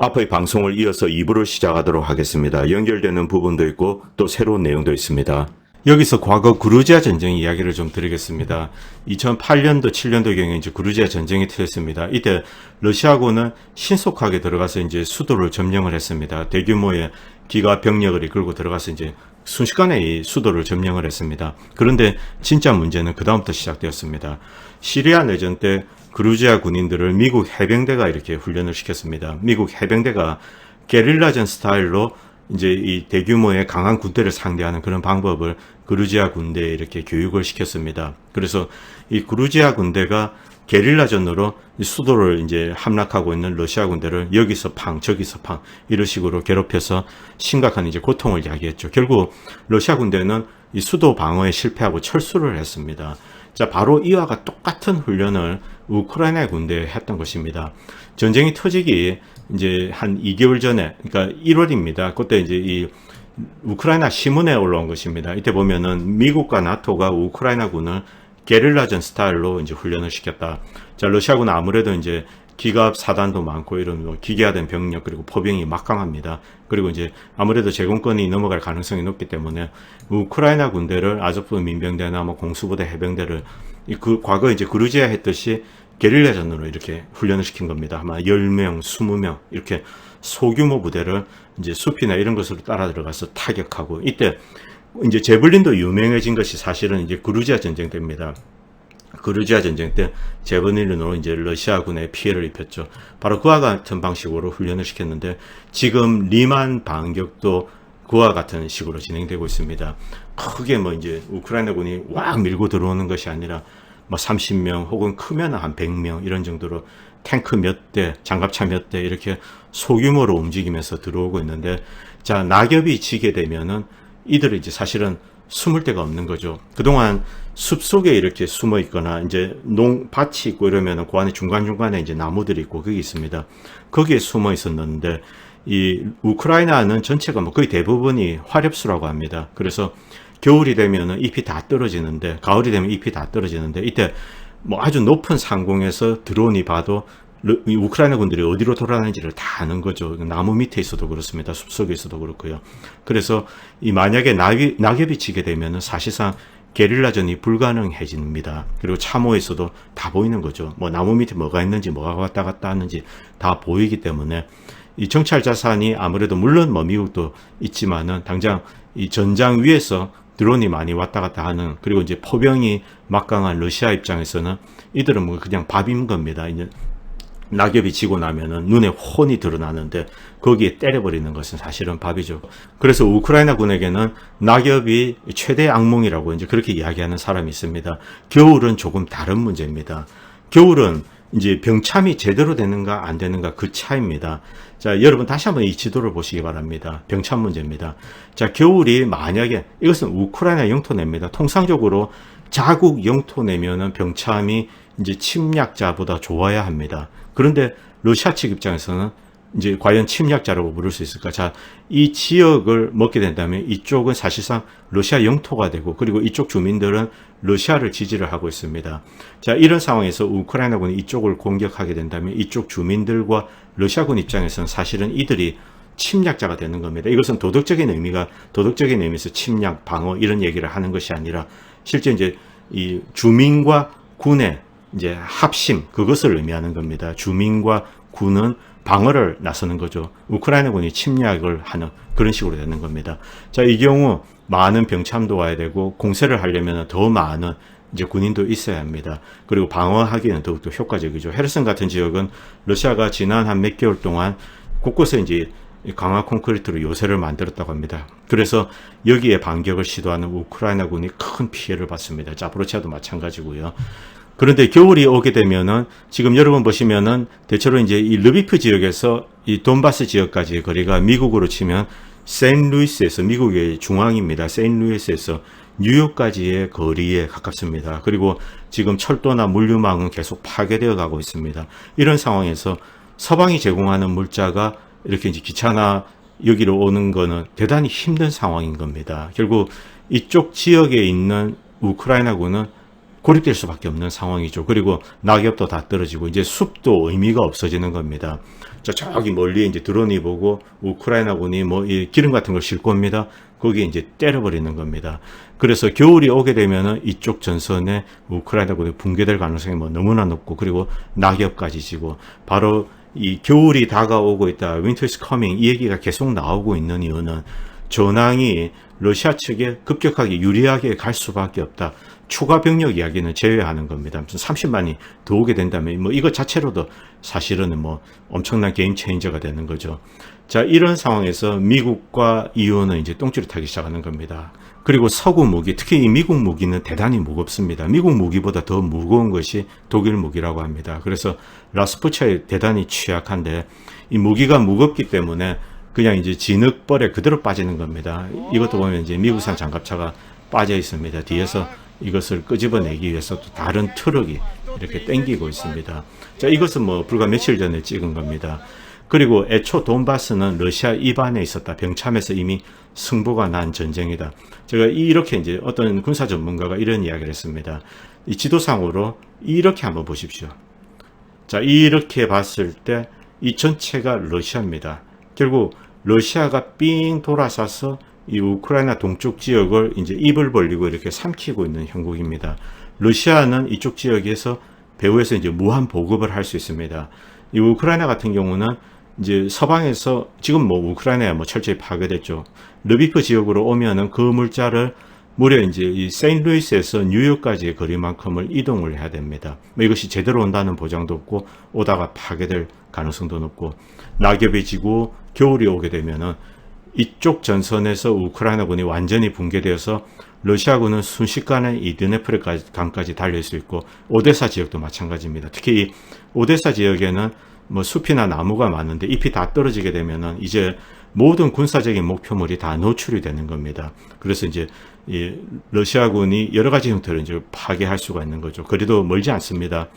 앞의 방송을 이어서 2부를 시작하도록 하겠습니다. 연결되는 부분도 있고 또 새로운 내용도 있습니다. 여기서 과거 그루지아 전쟁 이야기를 좀 드리겠습니다. 2008년도, 7년도경에 이제 그루지아 전쟁이 터졌습니다. 이때 러시아군은 신속하게 들어가서 이제 수도를 점령을 했습니다. 대규모의 기가 병력을 이끌고 들어가서 이제 순식간에 이 수도를 점령을 했습니다. 그런데 진짜 문제는 그다음부터 시작되었습니다. 시리아 내전 때 그루지아 군인들을 미국 해병대가 이렇게 훈련을 시켰습니다. 미국 해병대가 게릴라전 스타일로 이제 이 대규모의 강한 군대를 상대하는 그런 방법을 그루지아 군대에 이렇게 교육을 시켰습니다. 그래서 이 그루지아 군대가 게릴라전으로 수도를 이제 함락하고 있는 러시아 군대를 여기서 팡 저기서 팡 이런 식으로 괴롭혀서 심각한 이제 고통을 야기했죠. 결국 러시아 군대는 이 수도 방어에 실패하고 철수를 했습니다. 자, 바로 이와 똑같은 훈련을 우크라이나 군대에 했던 것입니다. 전쟁이 터지기 이제 한 2개월 전에, 그러니까 1월입니다. 그때 이제 이 우크라이나 신문에 올라온 것입니다. 이때 보면은 미국과 나토가 우크라이나군을 게릴라전 스타일로 이제 훈련을 시켰다. 자, 러시아군은 아무래도 이제 기갑 사단도 많고 이런 뭐 기계화된 병력 그리고 포병이 막강합니다. 그리고 이제 아무래도 제공권이 넘어갈 가능성이 높기 때문에 우크라이나 군대를 아조프 민병대나 뭐 공수부대 해병대를 그 과거 이제 그루지아 했듯이 게릴라전으로 이렇게 훈련을 시킨 겁니다. 아마 10명, 20명 이렇게 소규모 부대를 이제 숲이나 이런 것으로 따라 들어가서 타격하고, 이때 이제 제블린도 유명해진 것이 사실은 이제 그루지아 전쟁 때입니다. 그루지아 전쟁 때 제블린으로 이제 러시아군에 피해를 입혔죠. 바로 그와 같은 방식으로 훈련을 시켰는데 지금 리만 반격도 그와 같은 식으로 진행되고 있습니다. 크게 뭐 이제 우크라이나군이 왁 밀고 들어오는 것이 아니라 뭐 30명 혹은 크면 한 100명 이런 정도로 탱크 몇 대, 장갑차 몇 대 이렇게 소규모로 움직이면서 들어오고 있는데, 자, 낙엽이 지게 되면은 이들은 이제 사실은 숨을 데가 없는 거죠. 그동안 숲 속에 이렇게 숨어 있거나 이제 밭이 있고 이러면은 그 안에 중간중간에 이제 나무들이 있고 그게 있습니다. 거기에 숨어 있었는데 이 우크라이나는 전체가 뭐 거의 대부분이 화렵수라고 합니다. 그래서 겨울이 되면은 잎이 다 떨어지는데, 가을이 되면 잎이 다 떨어지는데, 이때 뭐 아주 높은 상공에서 드론이 봐도 이 우크라이나 군들이 어디로 돌아다니는지를 다 아는 거죠. 나무 밑에 있어도 그렇습니다. 숲속에 있어도 그렇고요. 그래서 이 만약에 낙엽이 지게 되면은 사실상 게릴라전이 불가능해집니다. 그리고 참호에서도 다 보이는 거죠. 뭐 나무 밑에 뭐가 있는지, 뭐가 왔다 갔다 하는지 다 보이기 때문에 이 정찰 자산이 아무래도 물론 뭐 미국도 있지만은 당장 이 전장 위에서 드론이 많이 왔다 갔다 하는, 그리고 이제 포병이 막강한 러시아 입장에서는 이들은 뭐 그냥 밥인 겁니다. 이제 낙엽이 지고 나면은 눈에 혼이 드러나는데 거기에 때려버리는 것은 사실은 밥이죠. 그래서 우크라이나 군에게는 낙엽이 최대 악몽이라고 이제 그렇게 이야기하는 사람이 있습니다. 겨울은 조금 다른 문제입니다. 겨울은 이제 병참이 제대로 되는가 안 되는가 그 차이입니다. 자, 여러분 다시 한번 이 지도를 보시기 바랍니다. 병참 문제입니다. 자, 겨울이 만약에 이것은 우크라이나 영토 내입니다. 통상적으로 자국 영토 내면은 병참이 이제 침략자보다 좋아야 합니다. 그런데 러시아 측 입장에서는 이제 과연 침략자라고 부를 수 있을까? 자, 이 지역을 먹게 된다면 이쪽은 사실상 러시아 영토가 되고, 그리고 이쪽 주민들은 러시아를 지지를 하고 있습니다. 자, 이런 상황에서 우크라이나군이 이쪽을 공격하게 된다면 이쪽 주민들과 러시아군 입장에서는 사실은 이들이 침략자가 되는 겁니다. 이것은 도덕적인 의미에서 침략, 방어 이런 얘기를 하는 것이 아니라 실제 이제 이 주민과 군의 이제 합심, 그것을 의미하는 겁니다. 주민과 군은 방어를 나서는 거죠. 우크라이나군이 침략을 하는 그런 식으로 되는 겁니다. 자, 이 경우 많은 병참도 와야 되고 공세를 하려면 더 많은 이제 군인도 있어야 합니다. 그리고 방어하기에는 더욱더 효과적이죠. 헤르슨 같은 지역은 러시아가 지난 한 몇 개월 동안 곳곳에 이제 강화 콘크리트로 요새를 만들었다고 합니다. 그래서 여기에 반격을 시도하는 우크라이나군이 큰 피해를 받습니다. 자포로치아도 마찬가지고요. 그런데 겨울이 오게 되면은 지금 여러분 보시면은 대체로 이제 이 르비프 지역에서 이 돈바스 지역까지의 거리가 미국으로 치면 세인루이스에서, 미국의 중앙입니다. 세인루이스에서 뉴욕까지의 거리에 가깝습니다. 그리고 지금 철도나 물류망은 계속 파괴되어 가고 있습니다. 이런 상황에서 서방이 제공하는 물자가 이렇게 이제 기차나 여기로 오는 거는 대단히 힘든 상황인 겁니다. 결국 이쪽 지역에 있는 우크라이나군은 고립될 수밖에 없는 상황이죠. 그리고 낙엽도 다 떨어지고 이제 숲도 의미가 없어지는 겁니다. 저기 멀리 이제 드론이 보고 우크라이나군이 뭐 이 기름 같은 걸 싣고 옵니다. 거기에 이제 때려버리는 겁니다. 그래서 겨울이 오게 되면은 이쪽 전선에 우크라이나군이 붕괴될 가능성이 뭐 너무나 높고, 그리고 낙엽까지 지고, 바로 이 겨울이 다가오고 있다, Winter is coming, 이 얘기가 계속 나오고 있는 이유는 전황이 러시아 측에 급격하게 유리하게 갈 수밖에 없다. 추가 병력 이야기는 제외하는 겁니다. 무슨 30만이 더 오게 된다면 뭐 이것 자체로도 사실은 뭐 엄청난 게임 체인저가 되는 거죠. 자, 이런 상황에서 미국과 EU는 이제 똥줄을 타기 시작하는 겁니다. 그리고 서구 무기, 특히 이 미국 무기는 대단히 무겁습니다. 미국 무기보다 더 무거운 것이 독일 무기라고 합니다. 그래서 라스푸차에 대단히 취약한데, 이 무기가 무겁기 때문에 그냥 이제 진흙벌에 그대로 빠지는 겁니다. 이것도 보면 이제 미국산 장갑차가 빠져 있습니다. 뒤에서 이것을 끄집어내기 위해서 또 다른 트럭이 이렇게 땡기고 있습니다. 자, 이것은 뭐 불과 며칠 전에 찍은 겁니다. 그리고 애초 돈바스는 러시아 입안에 있었다. 병참에서 이미 승부가 난 전쟁이다. 제가 이렇게 이제 어떤 군사 전문가가 이런 이야기를 했습니다. 이 지도상으로 이렇게 한번 보십시오. 자, 이렇게 봤을 때 이 전체가 러시아입니다. 결국 러시아가 삥 돌아서서 이 우크라이나 동쪽 지역을 이제 입을 벌리고 이렇게 삼키고 있는 형국입니다. 러시아는 이쪽 지역에서 배후에서 이제 무한 보급을 할 수 있습니다. 이 우크라이나 같은 경우는 이제 서방에서 지금 뭐 우크라이나에 뭐 철저히 파괴됐죠. 르비프 지역으로 오면은 그 물자를 무려 이제 이 세인트루이스에서 뉴욕까지의 거리만큼을 이동을 해야 됩니다. 뭐 이것이 제대로 온다는 보장도 없고, 오다가 파괴될 가능성도 높고, 낙엽이 지고 겨울이 오게 되면은 이쪽 전선에서 우크라이나군이 완전히 붕괴되어서 러시아군은 순식간에 이 드네프르 강까지 달릴 수 있고, 오데사 지역도 마찬가지입니다. 특히 이 오데사 지역에는 뭐 숲이나 나무가 많은데 잎이 다 떨어지게 되면은 이제 모든 군사적인 목표물이 다 노출이 되는 겁니다. 그래서 이제 이 러시아군이 여러 가지 형태로 이제 파괴할 수가 있는 거죠. 거리도 멀지 않습니다.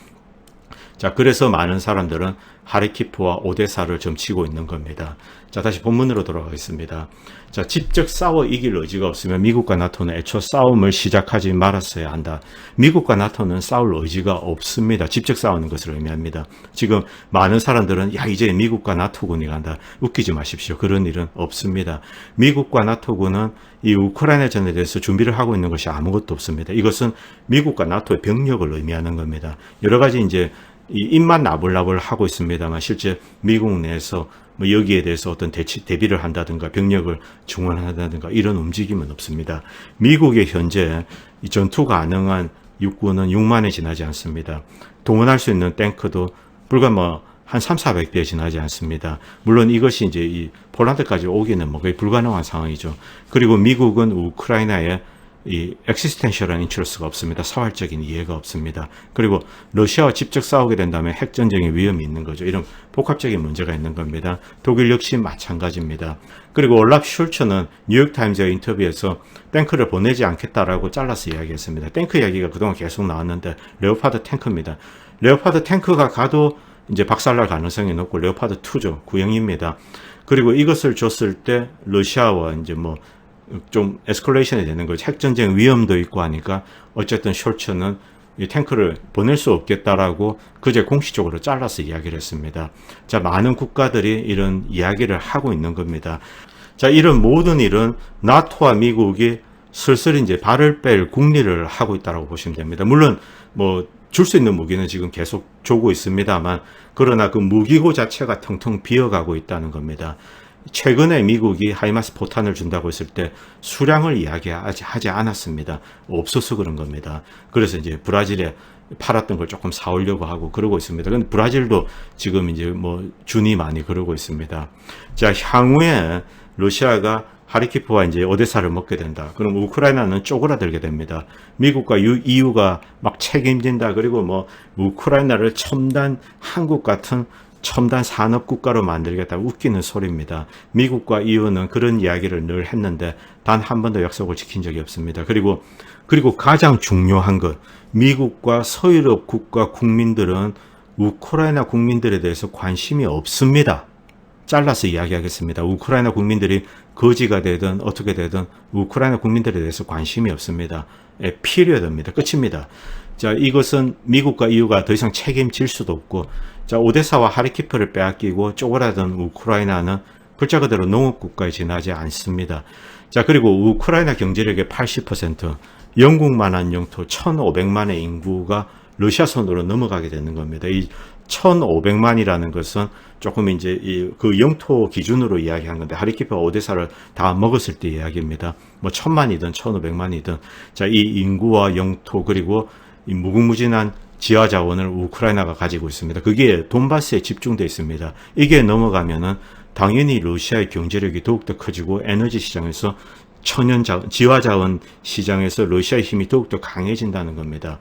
자, 그래서 많은 사람들은 하르키프와 오데사를 점치고 있는 겁니다. 자, 다시 본문으로 돌아가겠습니다. 자, 직접 싸워 이길 의지가 없으면 미국과 나토는 애초 싸움을 시작하지 말았어야 한다. 미국과 나토는 싸울 의지가 없습니다. 직접 싸우는 것을 의미합니다. 지금 많은 사람들은 야, 이제 미국과 나토군이 간다. 웃기지 마십시오. 그런 일은 없습니다. 미국과 나토군은 이 우크라이나 전에 대해서 준비를 하고 있는 것이 아무것도 없습니다. 이것은 미국과 나토의 병력을 의미하는 겁니다. 여러 가지 이제 이 입만 나불나불 하고 있습니다만, 실제 미국 내에서 뭐 여기에 대해서 어떤 대비를 한다든가 병력을 증원한다든가 이런 움직임은 없습니다. 미국의 현재 이 전투 가능한 육군은 6만에 지나지 않습니다. 동원할 수 있는 탱크도 불과 뭐 한 3,400대에 지나지 않습니다. 물론 이것이 이제 이 폴란드까지 오기는 뭐 거의 불가능한 상황이죠. 그리고 미국은 우크라이나에 이 엑시스텐셜한 인트러스가 없습니다. 사활적인 이해가 없습니다. 그리고 러시아와 직접 싸우게 된다면 핵전쟁의 위험이 있는 거죠. 이런 복합적인 문제가 있는 겁니다. 독일 역시 마찬가지입니다. 그리고 올랍 슐츠는 뉴욕타임즈의 인터뷰에서 탱크를 보내지 않겠다라고 잘라서 이야기했습니다. 탱크 이야기가 그동안 계속 나왔는데 레오파드 탱크입니다. 레오파드 탱크가 가도 이제 박살날 가능성이 높고 레오파드 2죠. 구형입니다. 그리고 이것을 줬을 때 러시아와 이제 뭐 좀 에스컬레이션이 되는 거죠. 핵전쟁 위험도 있고 하니까 어쨌든 숄츠는 이 탱크를 보낼 수 없겠다라고 그제 공식적으로 잘라서 이야기를 했습니다. 자, 많은 국가들이 이런 이야기를 하고 있는 겁니다. 자, 이런 모든 일은 나토와 미국이 슬슬 이제 발을 뺄 궁리를 하고 있다고 보시면 됩니다. 물론 뭐 줄 수 있는 무기는 지금 계속 주고 있습니다만, 그러나 그 무기고 자체가 텅텅 비어가고 있다는 겁니다. 최근에 미국이 하이마스 포탄을 준다고 했을 때 수량을 이야기하지 않았습니다. 없어서 그런 겁니다. 그래서 이제 브라질에 팔았던 걸 조금 사오려고 하고 그러고 있습니다. 근데 브라질도 지금 이제 뭐 준이 많이 그러고 있습니다. 자, 향후에 러시아가 하르키프와 이제 오데사를 먹게 된다. 그럼 우크라이나는 쪼그라들게 됩니다. 미국과 EU가 막 책임진다. 그리고 뭐 우크라이나를 첨단 한국 같은 첨단 산업 국가로 만들겠다. 웃기는 소리입니다. 미국과 EU는 그런 이야기를 늘 했는데 단 한 번도 약속을 지킨 적이 없습니다. 그리고 가장 중요한 것, 미국과 서유럽 국가 국민들은 우크라이나 국민들에 대해서 관심이 없습니다. 잘라서 이야기하겠습니다. 우크라이나 국민들이 거지가 되든 어떻게 되든 우크라이나 국민들에 대해서 관심이 없습니다. 피리어드입니다. 끝입니다. 자, 이것은 미국과 EU가 더 이상 책임질 수도 없고, 자, 오데사와 하리키프를 빼앗기고 쪼그라든 우크라이나는 글자 그대로 농업국가에 지나지 않습니다. 자, 그리고 우크라이나 경제력의 80%, 영국만한 영토 1,500만의 인구가 러시아 손으로 넘어가게 되는 겁니다. 이 1,500만이라는 것은 조금 이제 그 영토 기준으로 이야기한 건데, 하리키프와 오데사를 다 먹었을 때 이야기입니다. 뭐 1,000만이든 1,500만이든, 자, 이 인구와 영토 그리고 이 무궁무진한 지하 자원을 우크라이나가 가지고 있습니다. 그게 돈바스에 집중되어 있습니다. 이게 넘어가면은 당연히 러시아의 경제력이 더욱더 커지고 에너지 시장에서 지하 자원 시장에서 러시아의 힘이 더욱더 강해진다는 겁니다.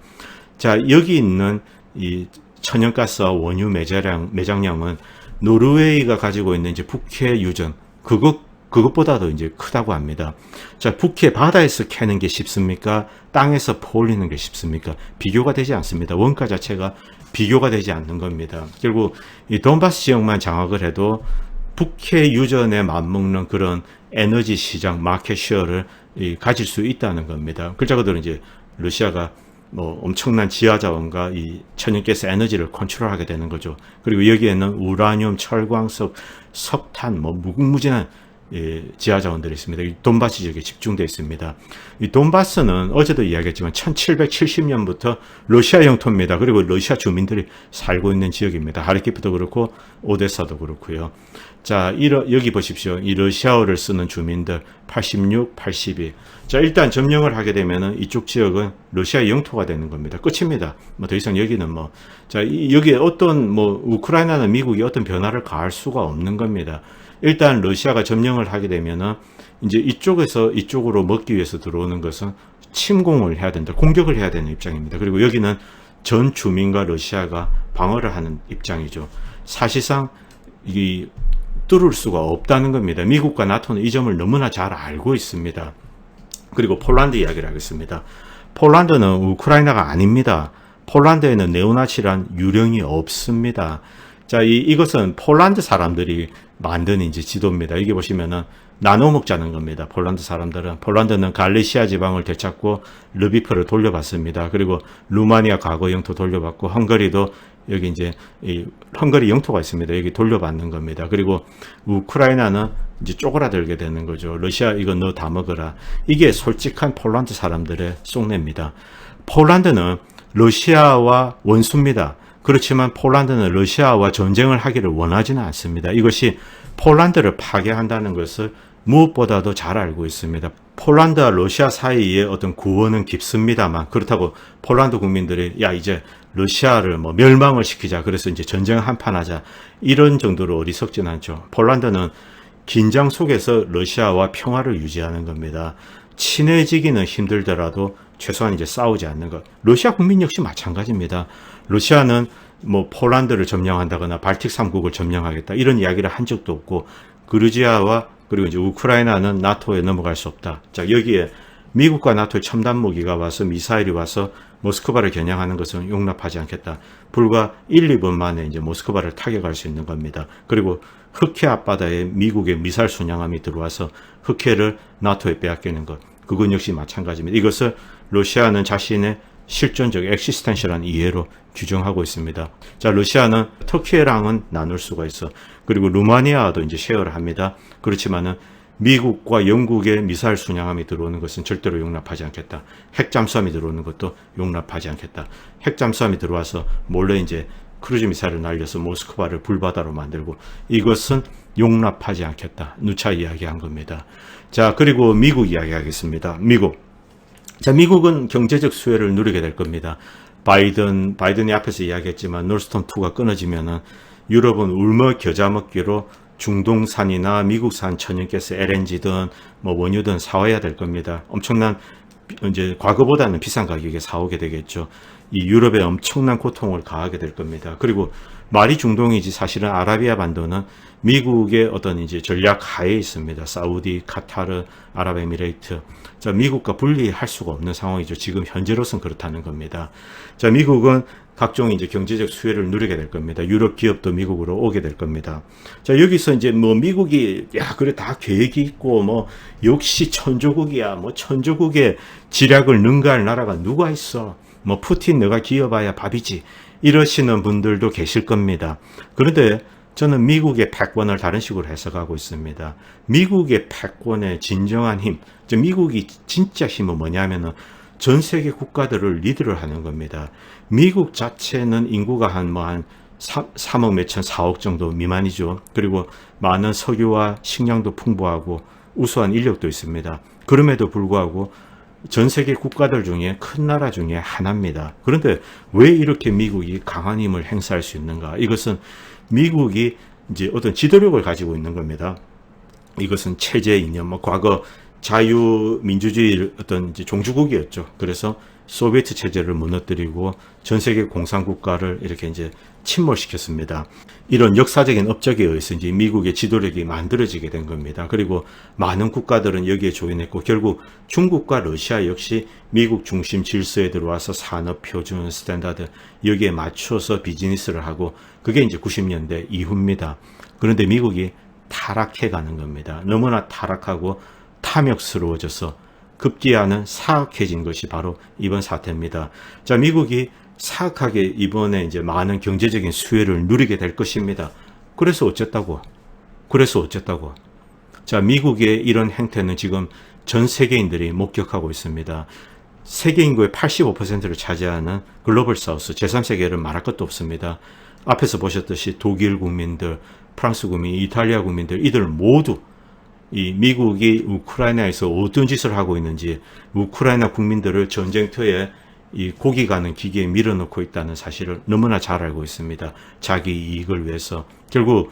자, 여기 있는 이 천연가스와 원유 매장량은 노르웨이가 가지고 있는 이제 북해 유전, 그것보다도 이제 크다고 합니다. 자, 북해 바다에서 캐는 게 쉽습니까? 땅에서 퍼올리는 게 쉽습니까? 비교가 되지 않습니다. 원가 자체가 비교가 되지 않는 겁니다. 결국 이 돈바스 지역만 장악을 해도 북해 유전에 맞먹는 그런 에너지 시장 마켓 쉐어를 가질 수 있다는 겁니다. 글자 그대로 이제 러시아가 뭐 엄청난 지하 자원과 이 천연가스 에너지를 컨트롤하게 되는 거죠. 그리고 여기에는 우라늄, 철광석, 석탄, 뭐 무궁무진한 지하 자원들이 있습니다. 이 돈바스 지역에 집중되어 있습니다. 이 돈바스는 어제도 이야기했지만 1770년부터 러시아 영토입니다. 그리고 러시아 주민들이 살고 있는 지역입니다. 하리키프도 그렇고 오데사도 그렇고요. 자, 여기 보십시오. 이 러시아어를 쓰는 주민들 86, 82. 자, 일단 점령을 하게 되면은 이쪽 지역은 러시아 영토가 되는 겁니다. 끝입니다. 뭐 더 이상 여기는 뭐, 자, 여기에 어떤 뭐 우크라이나나 미국이 어떤 변화를 가할 수가 없는 겁니다. 일단 러시아가 점령을 하게 되면은 이제 이쪽에서 이쪽으로 먹기 위해서 들어오는 것은 침공을 해야 된다. 공격을 해야 되는 입장입니다. 그리고 여기는 전 주민과 러시아가 방어를 하는 입장이죠. 사실상 이 뚫을 수가 없다는 겁니다. 미국과 나토는 이 점을 너무나 잘 알고 있습니다. 그리고 폴란드 이야기를 하겠습니다. 폴란드는 우크라이나가 아닙니다. 폴란드에는 네오나치란 유령이 없습니다. 자, 이것은 폴란드 사람들이 만든 이제 지도입니다. 여기 보시면은 나눠 먹자는 겁니다. 폴란드는 갈리시아 지방을 되찾고 르비프를 돌려받습니다. 그리고 루마니아 과거 영토 돌려받고 헝가리도 여기 이제 이 헝가리 영토가 있습니다. 여기 돌려받는 겁니다. 그리고 우크라이나는 이제 쪼그라들게 되는 거죠. 러시아 이거 너 다 먹어라. 이게 솔직한 폴란드 사람들의 속내입니다. 폴란드는 러시아와 원수입니다. 그렇지만 폴란드는 러시아와 전쟁을 하기를 원하지는 않습니다. 이것이 폴란드를 파괴한다는 것을 무엇보다도 잘 알고 있습니다. 폴란드와 러시아 사이의 어떤 구원은 깊습니다만, 그렇다고 폴란드 국민들이 야 이제 러시아를 뭐 멸망을 시키자, 그래서 이제 전쟁 한판 하자, 이런 정도로 어리석진 않죠. 폴란드는 긴장 속에서 러시아와 평화를 유지하는 겁니다. 친해지기는 힘들더라도 최소한 이제 싸우지 않는 것. 러시아 국민 역시 마찬가지입니다. 러시아는 뭐 폴란드를 점령한다거나 발틱 3국을 점령하겠다 이런 이야기를 한 적도 없고, 그루지아와 그리고 이제 우크라이나는 나토에 넘어갈 수 없다. 자, 여기에 미국과 나토의 첨단 무기가 와서 미사일이 와서 모스크바를 겨냥하는 것은 용납하지 않겠다. 불과 1, 2분 만에 이제 모스크바를 타격할 수 있는 겁니다. 그리고 흑해 앞바다에 미국의 미사일 순양함이 들어와서 흑해를 나토에 빼앗기는 것. 그건 역시 마찬가지입니다. 이것을 러시아는 자신의 실존적 엑시스텐셜한 이해로 규정하고 있습니다. 자, 러시아는 터키랑은 나눌 수가 있어. 그리고 루마니아도 이제 쉐어를 합니다. 그렇지만은 미국과 영국의 미사일 순양함이 들어오는 것은 절대로 용납하지 않겠다. 핵잠수함이 들어오는 것도 용납하지 않겠다. 핵잠수함이 들어와서 몰래 이제 크루즈 미사일을 날려서 모스크바를 불바다로 만들고, 이것은 용납하지 않겠다. 누차 이야기한 겁니다. 자, 그리고 미국 이야기하겠습니다. 미국은 경제적 수혜를 누리게 될 겁니다. 바이든이 앞에서 이야기했지만 노스톤2가 끊어지면은 유럽은 울며 겨자 먹기로 중동산이나 미국산 천연가스 LNG든 뭐 원유든 사와야 될 겁니다. 엄청난 이제 과거보다는 비싼 가격에 사오게 되겠죠. 이 유럽에 엄청난 고통을 가하게 될 겁니다. 그리고 말이 중동이지 사실은 아라비아 반도는 미국의 어떤 이제 전략 하에 있습니다. 사우디, 카타르, 아랍에미레이트. 자, 미국과 분리할 수가 없는 상황이죠. 지금 현재로서는 그렇다는 겁니다. 자, 미국은 각종 이제 경제적 수혜를 누리게 될 겁니다. 유럽 기업도 미국으로 오게 될 겁니다. 자, 여기서 이제 뭐 미국이 야, 그래 다 계획이 있고 뭐 역시 천조국이야. 뭐 천조국의 지략을 능가할 나라가 누가 있어. 뭐 푸틴 너가 기어봐야 밥이지. 이러시는 분들도 계실 겁니다. 그런데 저는 미국의 패권을 다른 식으로 해석하고 있습니다. 미국의 패권의 진정한 힘, 즉 미국이 진짜 힘은 뭐냐면은 전 세계 국가들을 리드를 하는 겁니다. 미국 자체는 인구가 한 3억 몇천 4억 정도 미만이죠. 그리고 많은 석유와 식량도 풍부하고 우수한 인력도 있습니다. 그럼에도 불구하고 전 세계 국가들 중에 큰 나라 중에 하나입니다. 그런데 왜 이렇게 미국이 강한 힘을 행사할 수 있는가? 이것은 미국이 이제 어떤 지도력을 가지고 있는 겁니다. 이것은 체제 이념, 뭐 과거 자유민주주의 어떤 이제 종주국이었죠. 그래서 소비에트 체제를 무너뜨리고 전 세계 공산국가를 이렇게 이제 침몰시켰습니다. 이런 역사적인 업적에 의해서 이제 미국의 지도력이 만들어지게 된 겁니다. 그리고 많은 국가들은 여기에 조인했고 결국 중국과 러시아 역시 미국 중심 질서에 들어와서 산업 표준 스탠다드 여기에 맞춰서 비즈니스를 하고 그게 이제 90년대 이후입니다. 그런데 미국이 타락해 가는 겁니다. 너무나 타락하고 탐욕스러워져서 급기야는 사악해진 것이 바로 이번 사태입니다. 자, 미국이 사악하게 이번에 이제 많은 경제적인 수혜를 누리게 될 것입니다. 그래서 어쨌다고? 자, 미국의 이런 행태는 지금 전 세계인들이 목격하고 있습니다. 세계 인구의 85%를 차지하는 글로벌 사우스, 제3세계를 말할 것도 없습니다. 앞에서 보셨듯이 독일 국민들, 프랑스 국민, 이탈리아 국민들, 이들 모두 이 미국이 우크라이나에서 어떤 짓을 하고 있는지 우크라이나 국민들을 전쟁터에 이 고기 가는 기계에 밀어넣고 있다는 사실을 너무나 잘 알고 있습니다. 자기 이익을 위해서 결국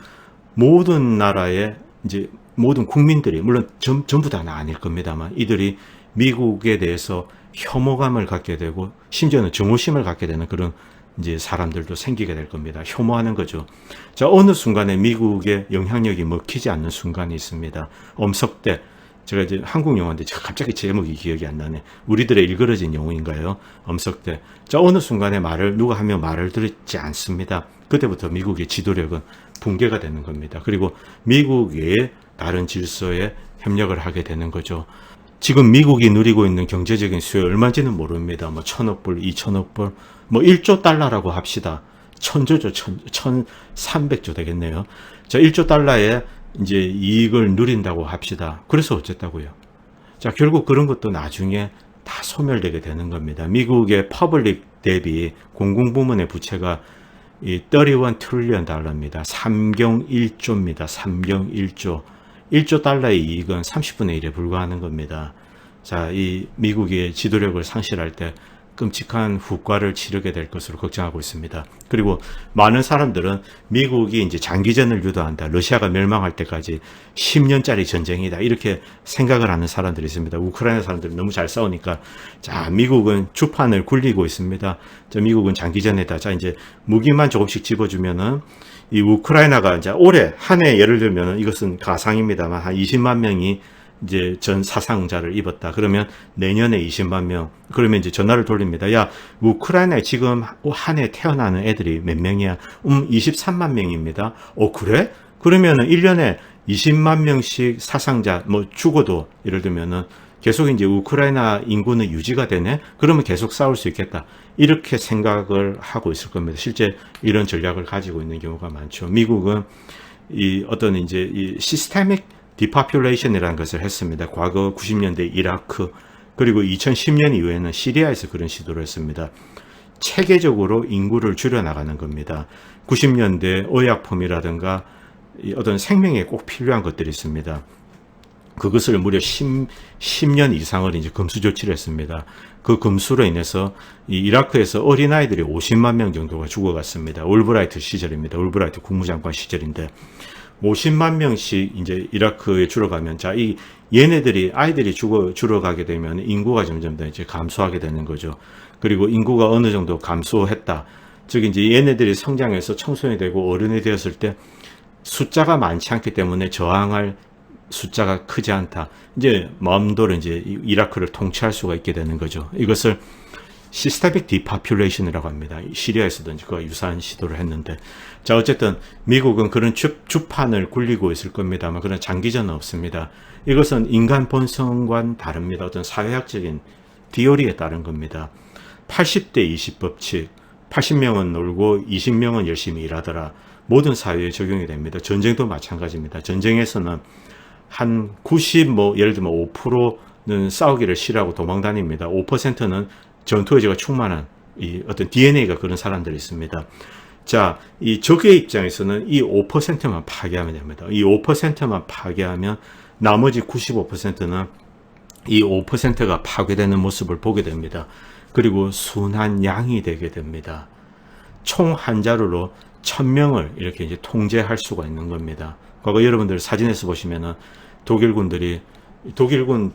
모든 나라의 이제 모든 국민들이 물론 전부 다는 아닐 겁니다만 이들이 미국에 대해서 혐오감을 갖게 되고 심지어는 증오심을 갖게 되는 그런 이제 사람들도 생기게 될 겁니다. 혐오하는 거죠. 자, 어느 순간에 미국의 영향력이 먹히지 않는 순간이 있습니다. 엄석대. 제가 이제 한국 영화인데 제가 갑자기 제목이 기억이 안 나네. 우리들의 일그러진 영웅인가요? 엄석대. 자, 어느 순간에 누가 하면 말을 듣지 않습니다. 그때부터 미국의 지도력은 붕괴가 되는 겁니다. 그리고 미국 외에 다른 질서에 협력을 하게 되는 거죠. 지금 미국이 누리고 있는 경제적인 수요 얼마인지는 모릅니다. 뭐 1,000억 불, 2,000억 불, 뭐 1조 달러라고 합시다. 1,000조죠. 1,300조 되겠네요. 자, 1조 달러에 이제 이익을 누린다고 합시다. 그래서 어쨌다고요? 자, 결국 그런 것도 나중에 다 소멸되게 되는 겁니다. 미국의 퍼블릭 대비 공공부문의 부채가 이 31 트릴리언 달러입니다. 3경 1조입니다. 3경 1조. 1조 달러의 이익은 30분의 1에 불과하는 겁니다. 자, 이 미국의 지도력을 상실할 때 끔찍한 후과를 치르게 될 것으로 걱정하고 있습니다. 그리고 많은 사람들은 미국이 이제 장기전을 유도한다. 러시아가 멸망할 때까지 10년짜리 전쟁이다. 이렇게 생각을 하는 사람들이 있습니다. 우크라이나 사람들이 너무 잘 싸우니까 자, 미국은 주판을 굴리고 있습니다. 자, 미국은 장기전에다. 자, 이제 무기만 조금씩 집어주면은 이 우크라이나가 이제 올해 한 해 예를 들면은 이것은 가상입니다만 한 20만 명이 이제 전 사상자를 입었다. 그러면 내년에 20만 명. 그러면 이제 전화를 돌립니다. 야, 우크라이나에 지금 한 해 태어나는 애들이 몇 명이야? 23만 명입니다. 그래? 그러면은 1년에 20만 명씩 사상자, 뭐 죽어도 예를 들면은 계속 이제 우크라이나 인구는 유지가 되네? 그러면 계속 싸울 수 있겠다. 이렇게 생각을 하고 있을 겁니다. 실제 이런 전략을 가지고 있는 경우가 많죠. 미국은 이 어떤 이제 이 시스테믹 디파퓰레이션이라는 것을 했습니다. 과거 90년대 이라크 그리고 2010년 이후에는 시리아에서 그런 시도를 했습니다. 체계적으로 인구를 줄여나가는 겁니다. 90년대 의약품이라든가 어떤 생명에 꼭 필요한 것들이 있습니다. 그것을 무려 10년 이상을 이제 금수 조치를 했습니다. 그 금수로 인해서 이 이라크에서 어린아이들이 50만 명 정도가 죽어갔습니다. 올브라이트 시절입니다. 올브라이트 국무장관 시절인데 50만 명씩 이제 이라크에 줄어가면 자, 얘네들이 아이들이 줄어가게 되면 인구가 점점 더 이제 감소하게 되는 거죠. 그리고 인구가 어느 정도 감소했다. 즉 이제 얘네들이 성장해서 청소년이 되고 어른이 되었을 때 숫자가 많지 않기 때문에 저항할 숫자가 크지 않다. 이제 마음대로 이제 이라크를 통치할 수가 있게 되는 거죠. 이것을 시스테믹 디파퓰레이션이라고 합니다. 시리아에서도 그와 유사한 시도를 했는데, 자 어쨌든 미국은 그런 주판을 굴리고 있을 겁니다만 그런 장기전은 없습니다. 이것은 인간 본성과는 다릅니다. 어떤 사회학적인 디오리에 따른 겁니다. 80대 20 법칙, 80명은 놀고 20명은 열심히 일하더라. 모든 사회에 적용이 됩니다. 전쟁도 마찬가지입니다. 전쟁에서는 한 90, 예를 들면 5%는 싸우기를 싫어하고 도망다닙니다. 5%는 전투의지가 충만한 이 어떤 DNA가 그런 사람들이 있습니다. 자, 이 적의 입장에서는 이 5%만 파괴하면 됩니다. 이 5%만 파괴하면 나머지 95%는 이 5%가 파괴되는 모습을 보게 됩니다. 그리고 순한 양이 되게 됩니다. 총 한 자루로 1000명을 이렇게 이제 통제할 수가 있는 겁니다. 과거 여러분들 사진에서 보시면은 독일군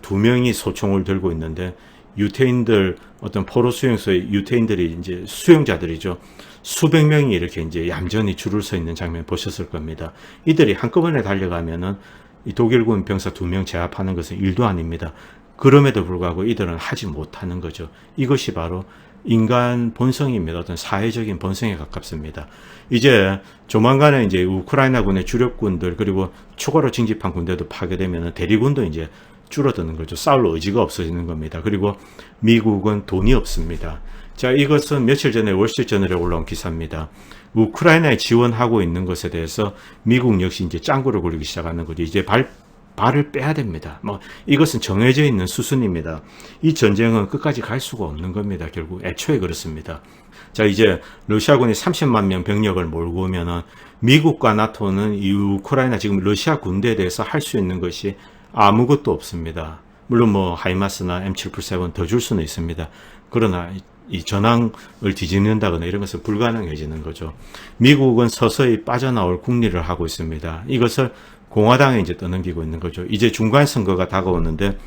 2명이 소총을 들고 있는데 유태인들 어떤 포로 수용소의 유태인들이 이제 수용자들이죠. 수백 명이 이렇게 이제 얌전히 줄을 서 있는 장면 보셨을 겁니다. 이들이 한꺼번에 달려가면은 이 독일군 병사 2명 제압하는 것은 일도 아닙니다. 그럼에도 불구하고 이들은 하지 못하는 거죠. 이것이 바로 인간 본성입니다. 어떤 사회적인 본성에 가깝습니다. 이제 조만간에 이제 우크라이나군의 주력군들 그리고 추가로 징집한 군대도 파괴되면 대리군도 이제 줄어드는 거죠. 싸울 의지가 없어지는 겁니다. 그리고 미국은 돈이 없습니다. 자, 이것은 며칠 전에 월스트리트저널에 올라온 기사입니다. 우크라이나에 지원하고 있는 것에 대해서 미국 역시 이제 짱구를 굴리기 시작하는 거죠. 이제 발을 빼야 됩니다. 이것은 정해져 있는 수순입니다. 이 전쟁은 끝까지 갈 수가 없는 겁니다. 결국 애초에 그렇습니다. 자, 이제 러시아군이 30만 명 병력을 몰고 오면은 미국과 나토는 이 우크라이나 지금 러시아 군대에 대해서 할 수 있는 것이 아무것도 없습니다. 물론 하이마스나 M747 더 줄 수는 있습니다. 그러나 이 전황을 뒤집는다거나 이런 것은 불가능해지는 거죠. 미국은 서서히 빠져나올 궁리를 하고 있습니다. 이것을 공화당에 이제 떠넘기고 있는 거죠. 이제 중간 선거가 다가오는데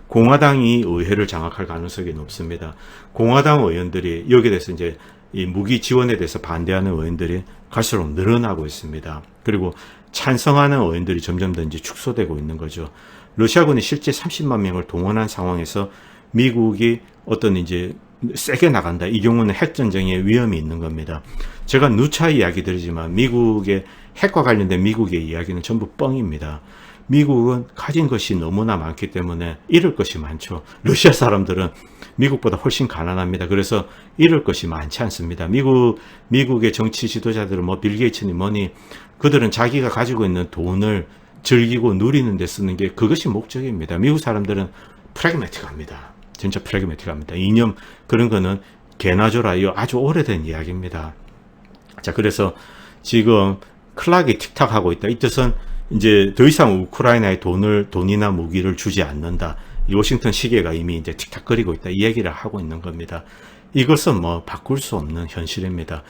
공화당이 의회를 장악할 가능성이 높습니다. 공화당 의원들이 여기에 대해서 이제 이 무기 지원에 대해서 반대하는 의원들이 갈수록 늘어나고 있습니다. 그리고 찬성하는 의원들이 점점 더 이제 축소되고 있는 거죠. 러시아군이 실제 30만 명을 동원한 상황에서 미국이 어떤 이제 세게 나간다. 이 경우는 핵전쟁의 위험이 있는 겁니다. 제가 누차 이야기 드리지만 미국의 핵과 관련된 미국의 이야기는 전부 뻥입니다. 미국은 가진 것이 너무나 많기 때문에 잃을 것이 많죠. 러시아 사람들은 미국보다 훨씬 가난합니다. 그래서 잃을 것이 많지 않습니다. 미국의 정치 지도자들은 빌 게이츠니 뭐니 그들은 자기가 가지고 있는 돈을 즐기고 누리는 데 쓰는 게 그것이 목적입니다. 미국 사람들은 프래그매틱합니다. 진짜 프래그매틱합니다. 이념 그런 거는 개나 줘라. 이거 아주 오래된 이야기입니다. 자, 그래서 지금 클락이 틱탁하고 있다. 이 뜻은 이제 더 이상 우크라이나에 돈이나 무기를 주지 않는다. 이 워싱턴 시계가 이미 이제 틱탁거리고 있다. 이 얘기를 하고 있는 겁니다. 이것은 바꿀 수 없는 현실입니다.